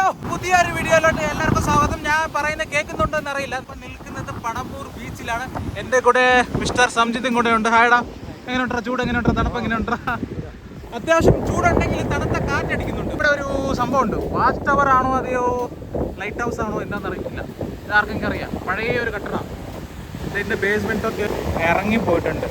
Hello, പുതിയൊരു വീഡിയോയിലോട്ട് എല്ലാവർക്കും സ്വാഗതം. ഞാൻ പറയുന്നത് കേൾക്കുന്നുണ്ടോന്ന് അറിയില്ല. ഇപ്പം നിൽക്കുന്നത് പണമ്പൂർ ബീച്ചിലാണ്. എൻ്റെ കൂടെ മിസ്റ്റർ സംജിത്തും കൂടെ ഉണ്ട്. ഹായടാ, എങ്ങനെയുണ്ടാ ചൂട്? എങ്ങനെയുണ്ടാ തണുപ്പ്? എങ്ങനെയുണ്ടാ? അത്യാവശ്യം ചൂടുണ്ടെങ്കിൽ തണുത്ത കാറ്റടിക്കുന്നുണ്ട്. ഇവിടെ ഒരു സംഭവമുണ്ട്. വാച്ച് ടവർ ആണോ അതെയോ ലൈറ്റ് ഹൗസ് ആണോ എന്താണെന്ന് അറിയില്ല. ഇതാർക്കെങ്കിലും അറിയാം. പഴയ ഒരു കെട്ടിടമാണ്. ഇതിൻ്റെ ബേസ്മെൻറ്റൊക്കെ ഇറങ്ങിപ്പോയിട്ടുണ്ട്.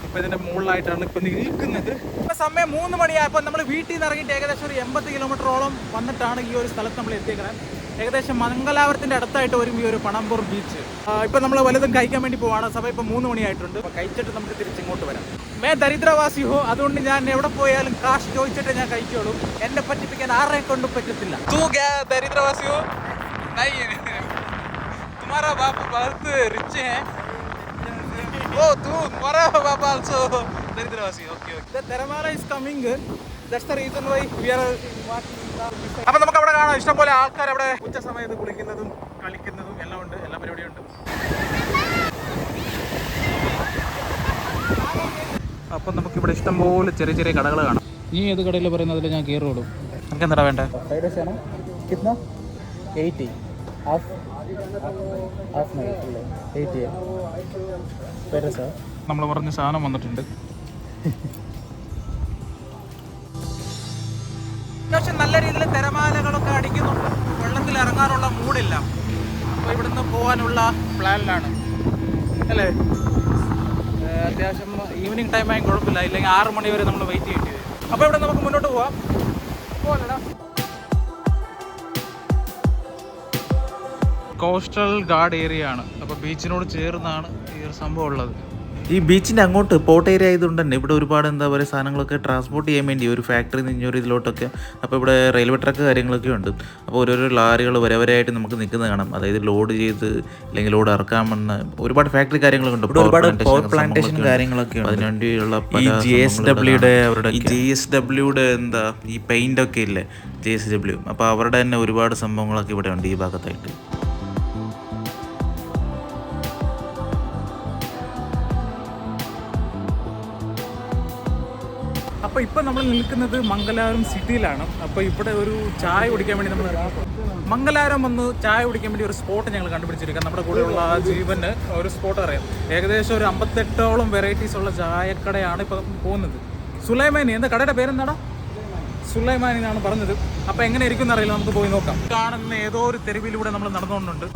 ഇപ്പോൾ ഇതിൻ്റെ മുകളിലായിട്ടാണ് ഇപ്പോൾ നിൽക്കുന്നത്. ഇപ്പോൾ സമയം 3 മണിയായപ്പോൾ നമ്മൾ വീട്ടിൽ നിന്ന് ഇറങ്ങിയിട്ട് ഏകദേശം ഒരു 80 കിലോമീറ്ററോളം വന്നിട്ടാണ് ഈ ഒരു സ്ഥലത്ത് നമ്മൾ എത്തിയേക്കുന്നത്. ഏകദേശം മംഗലാപുരത്തിൻ്റെ അടുത്തായിട്ട് വരും ഈ ഒരു പണമ്പൂർ ബീച്ച്. ഇപ്പോൾ നമ്മൾ വലുതും കഴിക്കാൻ വേണ്ടി പോവാണ്. സമയം ഇപ്പോൾ 3 മണിയായിട്ടുണ്ട്. അപ്പോൾ കഴിച്ചിട്ട് നമുക്ക് തിരിച്ചിങ്ങോട്ട് വരാം. മേ ദരിദ്രവാസി ഹോ, അതുകൊണ്ട് ഞാൻ എവിടെ പോയാലും കാശ് ചോദിച്ചിട്ട് ഞാൻ കഴിക്കുള്ളൂ. എന്നെ പറ്റിപ്പിക്കാൻ ആരെയും കൊണ്ടും പറ്റത്തില്ല. തൂ ദരിദ്രവാസി ഹോ? तुम्हारा बाप बहुत रिच है. Oh, तुम्हारा बाप also ദരിദ്രവാസി. Okay. The Theramala is coming. That's the reason why we are watching. അപ്പോൾ നമുക്ക് അവിടെ കാണാം ഇഷ്ടംപോലെ ആൾക്കാർ അവിടെ ഉച്ച സമയത്ത് കുളിക്കുന്നതും കളിക്കുന്നതും എല്ലാം ഉണ്ട്. എല്ലാ പരിപാടിയും ഉണ്ട്. അപ്പം നമുക്കിവിടെ ഇഷ്ടംപോലെ ചെറിയ ചെറിയ കടകൾ കാണാം. നീ ഏത് കടയിൽ പറയുന്നതിൽ ഞാൻ കയറുള്ളൂ. നമുക്ക് എന്താ വേണ്ടേ? ഫ്രൈഡ് റൈസ് ആണോ? കിतना 80 हाफ नहीं 80 പേര് സാർ. നമ്മൾ പറഞ്ഞ സാധനം വന്നിട്ടുണ്ട്. അത്യാവശ്യം നല്ല രീതിയിൽ തിരമാലകളൊക്കെ അടിക്കുന്നുണ്ട്. വെള്ളത്തിൽ ഇറങ്ങാനുള്ള മൂടില്ല. അപ്പോൾ ഇവിടുന്ന് പോകാനുള്ള പ്ലാനിലാണ് അല്ലേ. അത്യാവശ്യം ഈവനിങ് ടൈം ആയും കുഴപ്പമില്ല. ഇല്ലെങ്കിൽ 6 മണി വരെ നമ്മൾ വെയിറ്റ് ചെയ്യേണ്ടി വരും. അപ്പോൾ ഇവിടെ നമുക്ക് മുന്നോട്ട് പോവാം. പോകലടാ. കോസ്റ്റൽ ഗാർഡ് ഏരിയ ആണ്. അപ്പോൾ ബീച്ചിനോട് ചേർന്നാണ് ഈ ഒരു സംഭവം ഉള്ളത്. ഈ ബീച്ചിൻ്റെ അങ്ങോട്ട് പോർട്ട് ഏരിയ ആയതുകൊണ്ട് തന്നെ ഇവിടെ ഒരുപാട് എന്താ പറയുക സാധനങ്ങളൊക്കെ ട്രാൻസ്പോർട്ട് ചെയ്യാൻ വേണ്ടി ഒരു ഫാക്ടറി നിന്നൊരു ഇതിലോട്ടൊക്കെ. അപ്പോൾ ഇവിടെ റെയിൽവേ ട്രാക്ക് കാര്യങ്ങളൊക്കെ ഉണ്ട്. അപ്പോൾ ഓരോരോ ലാറികൾ വരവരായിട്ട് നമുക്ക് നിൽക്കുന്നത് കാണാം. അതായത് ലോഡ് ചെയ്ത് അല്ലെങ്കിൽ ലോഡ് ഇറക്കാൻ വന്ന ഒരുപാട് ഫാക്ടറി കാര്യങ്ങളൊക്കെ ഉണ്ട്. ഒരുപാട് പവർ പ്ലാന്റേഷൻ കാര്യങ്ങളൊക്കെ ഉണ്ട്. അതിനുവേണ്ടിയുള്ള GSWയുടെ എന്താ ഈ പെയിൻ്റ് ഒക്കെ ഇല്ലേ, GSW. അപ്പോൾ അവരുടെ തന്നെ ഒരുപാട് സംഭവങ്ങളൊക്കെ ഇവിടെ ഉണ്ട് ഈ ഭാഗത്തായിട്ട്. അപ്പോൾ ഇപ്പോൾ നമ്മൾ നിൽക്കുന്നത് മംഗലാപുരം സിറ്റിയിലാണ്. അപ്പോൾ ഇവിടെ ഒരു ചായ കുടിക്കാൻ വേണ്ടി നമ്മൾ മംഗലാപുരം വന്ന് ചായ കുടിക്കാൻ വേണ്ടി ഒരു സ്പോട്ട് ഞങ്ങൾ കണ്ടുപിടിച്ചിരിക്കാം. നമ്മുടെ കൂടെയുള്ള ജീവന് ഒരു സ്പോട്ട് അറിയാം. ഏകദേശം ഒരു 58ഓളം വെറൈറ്റീസ് ഉള്ള ചായക്കടയാണ് ഇപ്പോൾ പോകുന്നത്. സുലൈമാനി, എന്താ കടയുടെ പേരെന്താടാ? സുലൈമാനി എന്നാണ് പറഞ്ഞത്. അപ്പോൾ എങ്ങനെ ഇരിക്കും എന്നറിയില്ല, നമുക്ക് പോയി നോക്കാം. കാണുന്ന ഏതോ ഒരു തെരുവിലൂടെ നമ്മൾ നടന്നുകൊണ്ടുണ്ട്.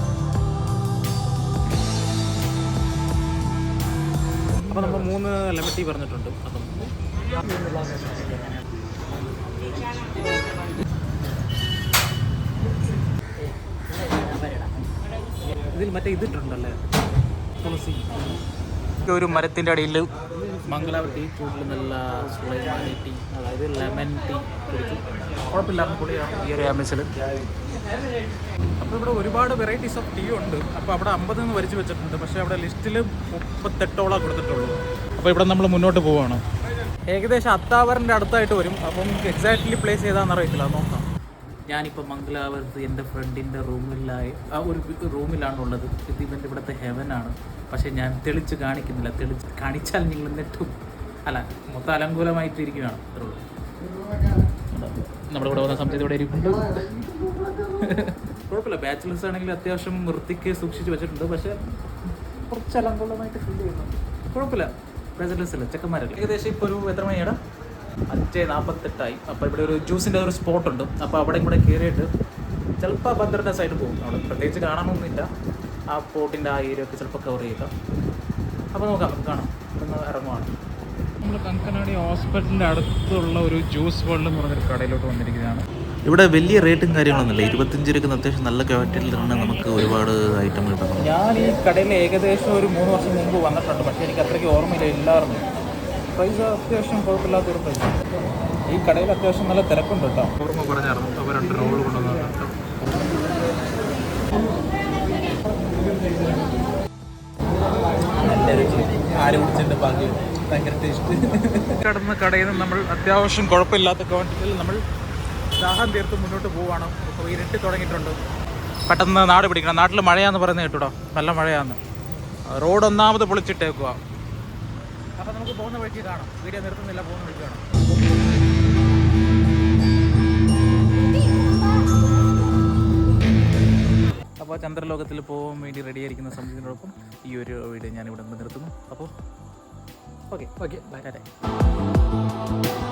അപ്പോൾ നമ്മൾ 3 ലെമൺ ടീ പറഞ്ഞിട്ടുണ്ട്. അപ്പം ഇതിൽ മറ്റേ ഇതിട്ടുണ്ടല്ലേ, തുളസി. ഒരു മരത്തിൻ്റെ അടിയിൽ മംഗലാപുരം ടീ ചൂടിൽ നല്ല സുലൈമാനി ടീ, അതായത് ലെമൺ ടീ കുടിച്ചു. കുഴപ്പമില്ലായിരുന്നു, കൂടിയാണ് ഈ ഒരു ആംബിയൻസിൽ. അപ്പോൾ ഇവിടെ ഒരുപാട് വെറൈറ്റീസ് ഓഫ് ടീ ഉണ്ട്. അപ്പോൾ അവിടെ 50 എന്ന് വരിച്ച് വെച്ചിട്ടുണ്ട്. പക്ഷേ അവിടെ ലിസ്റ്റിൽ 38ഓളം കൊടുത്തിട്ടുള്ളൂ. അപ്പോൾ ഇവിടെ നമ്മൾ മുന്നോട്ട് പോവുകയാണ്. ഏകദേശം അത്താവറിൻ്റെ അടുത്തായിട്ട് വരും. അപ്പം എക്സാക്ട്ലി പ്ലേസ് ചെയ്താന്ന് അറിയത്തില്ല, നോക്കാം. ഞാനിപ്പോൾ മംഗലാപുരത്ത് എൻ്റെ ഫ്രണ്ടിൻ്റെ റൂമിലായി ആ ഒരു റൂമിലാണുള്ളത്. ഇത് ഇവൻ്റെ ഇവിടുത്തെ ഹെവനാണ്. പക്ഷേ ഞാൻ തെളിച്ച് കാണിക്കുന്നില്ല. തെളിച്ച് കാണിച്ചാൽ നിങ്ങൾ നെറ്റും അല്ല, മൊത്തം അലങ്കൂലമായിട്ടിരിക്കുകയാണ്. അത്രയുള്ളൂ. നമ്മുടെ ഇവിടെ വന്ന സമയത്ത് ഇവിടെ ഇരിപ്പുണ്ട്. കുഴപ്പമില്ല, ബാച്ചിലേഴ്സ് ആണെങ്കിൽ അത്യാവശ്യം വൃത്തിക്ക് സൂക്ഷിച്ച് വെച്ചിട്ടുണ്ട്. പക്ഷേ കുറച്ച് അലങ്കൂലമായിട്ട് ഫീൽ ചെയ്യുന്നുണ്ട്. കുഴപ്പമില്ല, ബാച്ചിലേഴ്സല്ല, ചെക്കന്മാരല്ല. ഏകദേശം ഇപ്പോൾ ഒരു എത്ര മണിയാണ്? 5:48 അപ്പോൾ ഇവിടെ ഒരു ജ്യൂസിൻ്റെ ഒരു സ്പോട്ടുണ്ട്. അപ്പോൾ അവിടെ കൂടെ കയറിയിട്ട് ചിലപ്പോൾ ഭദ്രത സൈഡ് പോകും. അവിടെ പ്രത്യേകിച്ച് കാണാനൊന്നുമില്ല. ആ പോട്ടിൻ്റെ ആ ഏരിയ ഒക്കെ ചിലപ്പോൾ കവർ ചെയ്യുക. അപ്പോൾ നോക്കാം, നമുക്ക് കാണാം. ഇവിടുന്ന് ഇറങ്ങുവാണ്. നമ്മൾ കങ്കനാടി ഹോസ്പിറ്റലിൻ്റെ അടുത്തുള്ള ഒരു ജ്യൂസ് വേൾഡ് എന്ന് പറഞ്ഞൊരു കടയിലോട്ട് വന്നിരിക്കുന്നതാണ്. ഇവിടെ വലിയ റേറ്റും കാര്യങ്ങളൊന്നുമില്ല. 25 രൂപയ്ക്ക് അത്യാവശ്യം നല്ല ക്വാളിറ്റിയിൽ തന്നെ നമുക്ക് ഒരുപാട് ഐറ്റം കിട്ടും. ഞാൻ ഈ കടയിൽ ഏകദേശം ഒരു 3 വർഷം മുമ്പ് വന്നിട്ടുണ്ട്. പക്ഷേ എനിക്ക് അത്രയ്ക്ക് ഓർമ്മയില്ല എല്ലാവരും. പ്രൈസ് അത്യാവശ്യം കുഴപ്പമില്ലാത്തൊരു പ്രൈസ്. ഈ കടയിൽ അത്യാവശ്യം നല്ല തിരക്കുണ്ട് കേട്ടോ. ഓർമ്മ പറഞ്ഞായിരുന്നു, അവർ 2 റോള് കൊണ്ടുവന്നിട്ടുണ്ട്. ആര് കുടിച്ചിട്ട് ബാക്കി ഭയങ്കര ടേസ്റ്റ്. കിടന്ന കടയിൽ നിന്ന് നമ്മൾ അത്യാവശ്യം കുഴപ്പമില്ലാത്ത ക്വാണ്ടിറ്റിയിൽ നമ്മൾ ദാഹം തീർത്ത് മുന്നോട്ട് പോവുകയാണ്. ഇപ്പോൾ ഇരുട്ടി തുടങ്ങിയിട്ടുണ്ട്. പെട്ടെന്ന് നാട് പിടിക്കണം. നാട്ടിൽ മഴയാന്ന് പറയുന്നത് കേട്ടോ, നല്ല മഴയാന്ന്. റോഡ് ഒന്നാമത് പൊളിച്ചിട്ടേക്കുക. അപ്പോൾ നമുക്ക് പോകുന്ന വഴിക്ക് കാണാം. വീഡിയോ നിർത്തുന്നില്ല, പോകുന്ന വഴിക്ക് കാണാം. അപ്പോൾ ചന്ദ്രലോകത്തിൽ പോകാൻ വേണ്ടി റെഡിയായിരിക്കുന്ന സംബന്ധിച്ചിനോടൊപ്പം ഈ ഒരു വീഡിയോ ഞാനിവിടെ നിർത്തുന്നു. അപ്പോൾ ഓക്കെ ഓക്കെ ബൈ. ടാറ്റ.